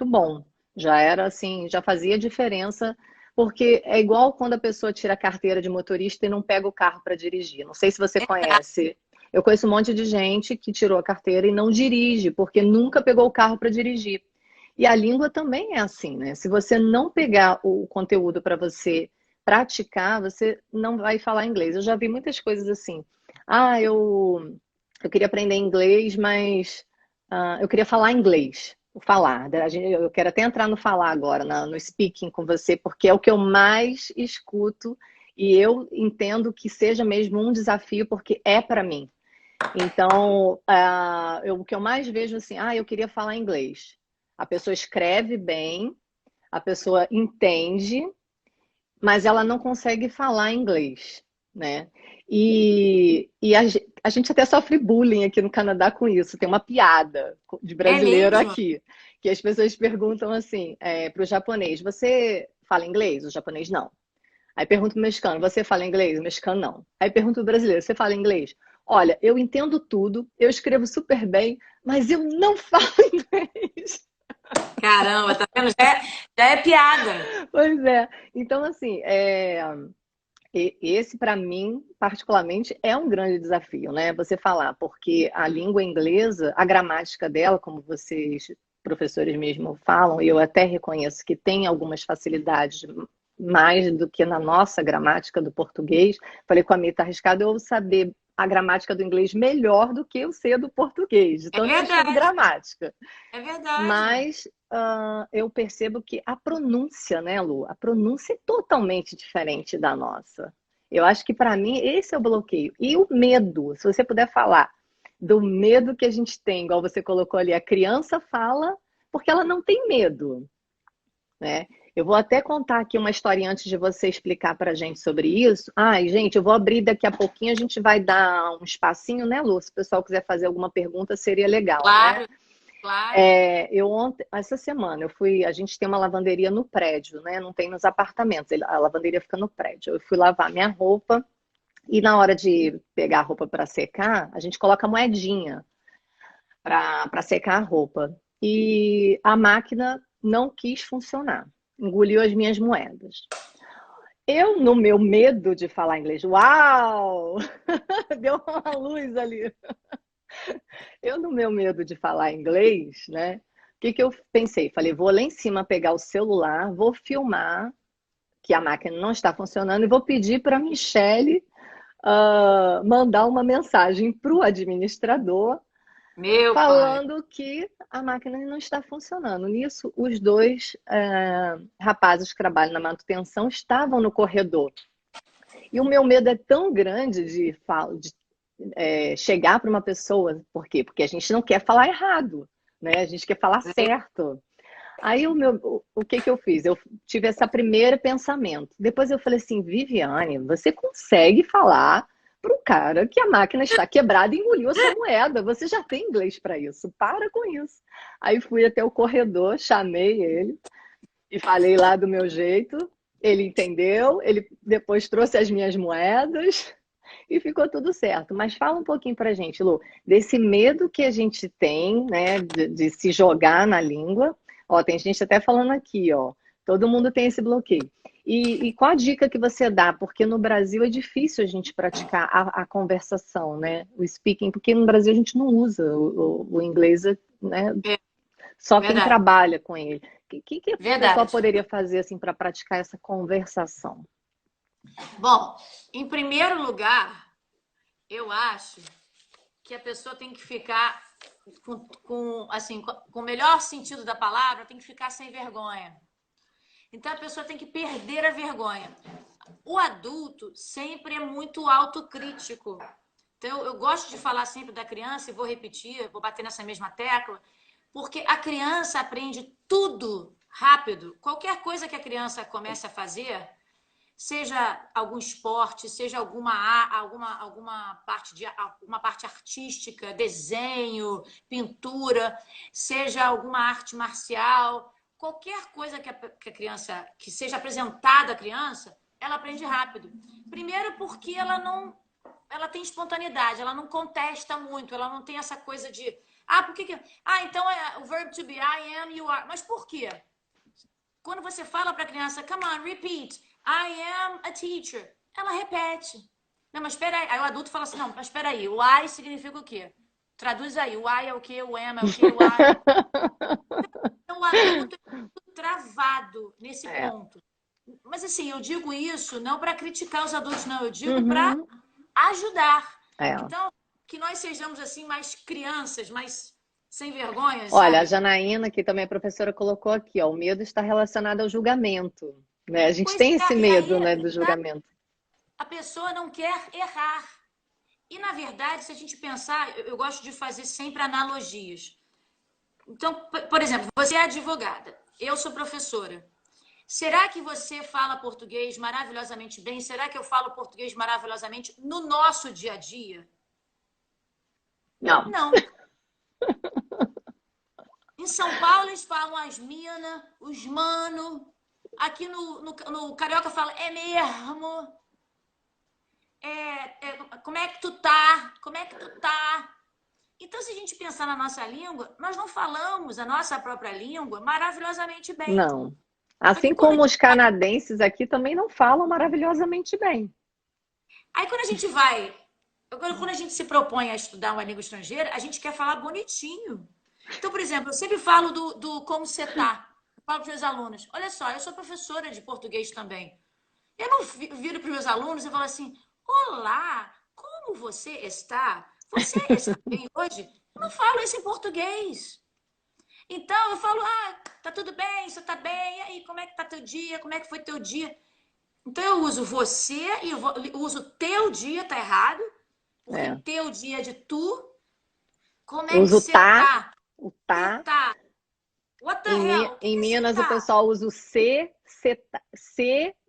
muito bom. Já era assim, já fazia diferença, porque é igual quando a pessoa tira a carteira de motorista e não pega o carro para dirigir. Não sei se você conhece. Eu conheço um monte de gente que tirou a carteira e não dirige, porque nunca pegou o carro para dirigir. E a língua também é assim, né? Se você não pegar o conteúdo para você praticar, você não vai falar inglês. Eu já vi muitas coisas assim. Ah, eu queria aprender inglês, mas eu queria falar inglês. O falar. Eu quero até entrar no falar agora, no speaking com você, porque é o que eu mais escuto e eu entendo que seja mesmo um desafio, porque é para mim. Então, o que eu mais vejo assim, eu queria falar inglês. A pessoa escreve bem, a pessoa entende, mas ela não consegue falar inglês, né? A gente até sofre bullying aqui no Canadá com isso. Tem uma piada de É brasileiro mesmo? aqui, que as pessoas perguntam assim, para o japonês, você fala inglês? O japonês não. Aí pergunta o mexicano, você fala inglês? O mexicano não. Aí pergunta o brasileiro, você fala inglês? Olha, eu entendo tudo, eu escrevo super bem, mas eu não falo inglês. Caramba, tá vendo? Já é piada. Pois é. Então, assim, esse para mim, particularmente, é um grande desafio, né? Você falar, porque a língua inglesa, a gramática dela, como vocês, professores mesmo falam, e eu até reconheço que tem algumas facilidades mais do que na nossa gramática do português. Falei com a Mita, arriscado eu saber a gramática do inglês melhor do que eu sei do português, de É tanto que eu estudo verdade, gramática. é verdade. Mas eu percebo que a pronúncia, né, Lu? A pronúncia é totalmente diferente da nossa. Eu acho que para mim esse é o bloqueio. E o medo, se você puder falar do medo que a gente tem, igual você colocou ali, a criança fala porque ela não tem medo, né? Eu vou até contar aqui uma historinha antes de você explicar para a gente sobre isso. Ai, gente, eu vou abrir daqui a pouquinho, a gente vai dar um espacinho, né, Lu? Se o pessoal quiser fazer alguma pergunta, seria legal, né? Claro, claro. Eu ontem, essa semana, a gente tem uma lavanderia no prédio, né? Não tem nos apartamentos, a lavanderia fica no prédio. Eu fui lavar minha roupa e na hora de pegar a roupa para secar, a gente coloca moedinha para secar a roupa. E a máquina não quis funcionar, engoliu as minhas moedas. Eu, no meu medo de falar inglês, uau! Deu uma luz ali. Eu, no meu medo de falar inglês, né? O que que eu pensei? Falei, vou lá em cima pegar o celular, vou filmar que a máquina não está funcionando e vou pedir para a Michelle mandar uma mensagem para o administrador Meu pai. falando que a máquina não está funcionando. Nisso, os dois rapazes que trabalham na manutenção estavam no corredor. E o meu medo é tão grande de chegar para uma pessoa, por quê? Porque a gente não quer falar errado, né? A gente quer falar certo. Aí o que que eu fiz? Eu tive esse primeiro pensamento. Depois eu falei assim, Viviane, você consegue falar para o cara que a máquina está quebrada e engoliu a sua moeda. Você já tem inglês para isso. Para com isso. Aí fui até o corredor, chamei ele e falei lá do meu jeito. Ele entendeu, ele depois trouxe as minhas moedas e ficou tudo certo. Mas fala um pouquinho pra gente, Lu, desse medo que a gente tem, né, de se jogar na língua. Ó, tem gente até falando aqui, ó, todo mundo tem esse bloqueio. E qual a dica que você dá? Porque no Brasil é difícil a gente praticar a conversação, né? O speaking, porque no Brasil a gente não usa o inglês, né? É Só quem verdade, trabalha com ele. O que o pessoal verdade. poderia fazer assim para praticar essa conversação? Bom, em primeiro lugar, eu acho que a pessoa tem que ficar assim, com o melhor sentido da palavra, tem que ficar sem vergonha. Então a pessoa tem que perder a vergonha. O adulto sempre é muito autocrítico. Então eu gosto de falar sempre da criança e vou repetir, vou bater nessa mesma tecla, porque a criança aprende tudo rápido. Qualquer coisa que a criança comece a fazer, seja algum esporte, seja alguma parte artística, desenho, pintura, seja alguma arte marcial, qualquer coisa que a criança, que seja apresentada à criança, ela aprende rápido. Primeiro porque ela tem espontaneidade, ela não contesta muito, ela não tem essa coisa de Ah, por que que... Ah, então é o verbo to be, I am, you are. Mas por quê? Quando você fala para a criança, come on, repeat, I am a teacher, ela repete. Não, mas espera aí. Aí o adulto fala assim, não, mas espera aí, o I significa o quê? Traduz aí, o I é o quê? O am é o quê? O I... Então o adulto é muito travado nesse É. ponto. Mas assim, eu digo isso não para criticar os adultos, não. Eu digo para Uhum. ajudar. É. Então, que nós sejamos assim mais crianças, mais sem vergonha, Olha, a sabe? Janaína, que também é professora, colocou aqui, ó, o medo está relacionado ao julgamento, né? A gente Pois tem esse é, e medo, aí né, do julgamento. a pessoa não quer errar. E, na verdade, se a gente pensar, eu gosto de fazer sempre analogias. Então, por exemplo, você é advogada, eu sou professora. Será que você fala português maravilhosamente bem? Será que eu falo português maravilhosamente no nosso dia a dia? Não. Não. Em São Paulo eles falam as mina, os mano. Aqui no Carioca fala é mesmo. Como é que tu tá? Como é que tu tá? Então, se a gente pensar na nossa língua, nós não falamos a nossa própria língua maravilhosamente bem. Não. Só que Assim quando a como gente os canadenses aqui também não falam maravilhosamente bem. Aí quando a gente vai, quando a gente se propõe a estudar uma língua estrangeira, a gente quer falar bonitinho. Então, por exemplo, eu sempre falo do como você tá. Eu falo para os meus alunos, olha só, eu sou professora de português também. Eu não viro para os meus alunos e falo assim, olá, como você está? Você está bem hoje? Eu não falo isso em português. Então, eu falo, tá tudo bem, você tá bem, e aí, como é que tá teu dia? Como é que foi teu dia? Então eu uso você e eu uso teu dia, tá errado? Porque É. teu dia é de tu. Como é Eu que uso você tá, tá? o Você tá. tá? What the hell? O que Em que você Minas o tá? pessoal usa o C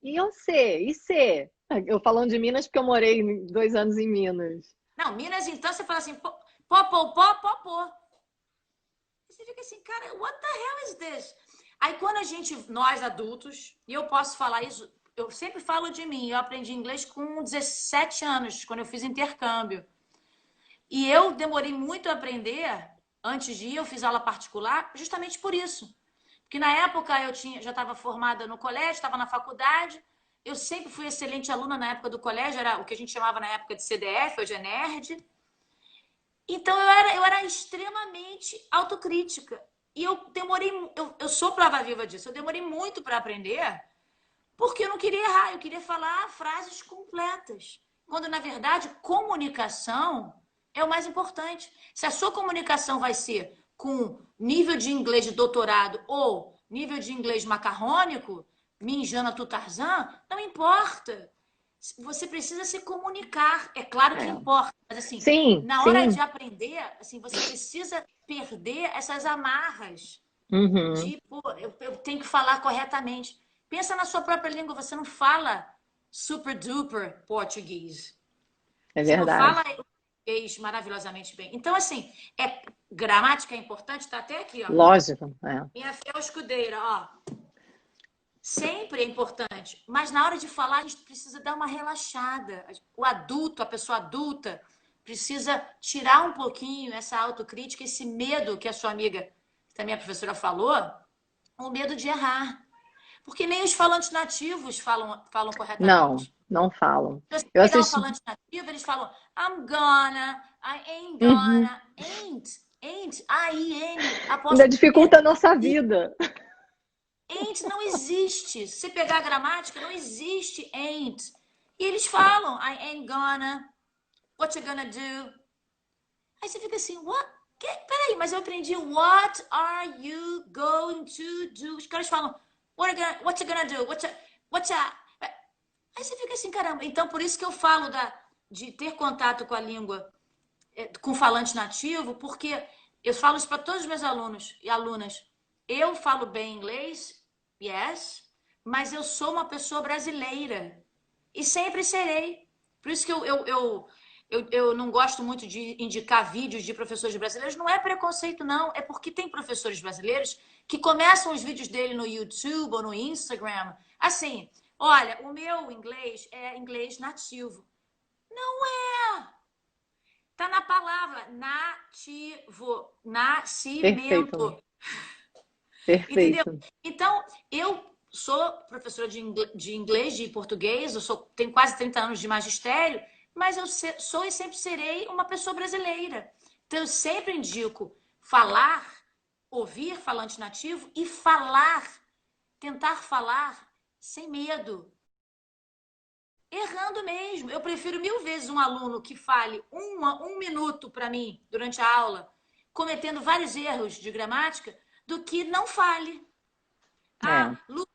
e o C. E C. Eu falando de Minas porque eu morei 2 anos em Minas. Não, Minas, então você fala assim, pó, pó, pó, pó, pó. Você fica assim, cara, what the hell is this? Aí quando a gente, nós adultos, e eu posso falar isso, eu sempre falo de mim, eu aprendi inglês com 17 anos, quando eu fiz intercâmbio. E eu demorei muito a aprender, antes de ir, eu fiz aula particular, justamente por isso. Porque na época eu já estava formada no colégio, estava na faculdade, eu sempre fui excelente aluna na época do colégio, era o que a gente chamava na época de CDF, hoje é nerd. Então eu era extremamente autocrítica. E eu demorei, eu sou prova viva disso, eu demorei muito para aprender, porque eu não queria errar, eu queria falar frases completas. Quando, na verdade, comunicação é o mais importante. Se a sua comunicação vai ser com nível de inglês de doutorado ou nível de inglês macarrônico, Minjana Tutarzan, não importa. Você precisa se comunicar. É claro que É. importa, mas assim, Sim, na hora de sim. aprender, assim, você precisa perder essas amarras Uhum. de, pô, eu tenho que falar corretamente. Pensa na sua própria língua, você não fala super duper português. É Você não fala verdade. português maravilhosamente bem. Então, assim, gramática é importante, tá até aqui, ó. Lógico. É. Minha fiel escudeira, ó. Sempre é importante, mas na hora de falar a gente precisa dar uma relaxada. O adulto, a pessoa adulta, precisa tirar um pouquinho essa autocrítica, esse medo que a sua amiga, que também a professora falou, o medo de errar. Porque nem os falantes nativos falam Não, corretamente. não falam. Se você Eu pegar um assisti. falante nativo, eles falam I'm gonna, I ain't Uhum. gonna, ain't, A-I-N, Ainda apóstrofe dificulta a nossa vida. ain't não existe. Se você pegar a gramática, não existe ain't. E eles falam I ain't gonna, what you gonna do? Aí você fica assim, what? Peraí, mas eu aprendi what are you going to do? Os caras falam what you gonna do? What you... Aí você fica assim, caramba. Então, por isso que eu falo de ter contato com a língua, com falante nativo, porque eu falo isso para todos os meus alunos e alunas. Eu falo bem inglês, yes, mas eu sou uma pessoa brasileira e sempre serei. Por isso que eu não gosto muito de indicar vídeos de professores brasileiros. Não é preconceito, não. É porque tem professores brasileiros que começam os vídeos dele no YouTube ou no Instagram. Assim, olha, o meu inglês é inglês nativo. Não é! Está na palavra nativo, nascimento. Perfeito. Perfeito. Entendeu? Então, eu sou professora de inglês, de português, tenho quase 30 anos de magistério, mas eu sou e sempre serei uma pessoa brasileira. Então, eu sempre indico falar, ouvir falante nativo e falar, tentar falar sem medo. Errando mesmo. Eu prefiro 1000 vezes um aluno que fale um minuto para mim durante a aula, cometendo vários erros de gramática, do que não fale. Ah, É. Lu,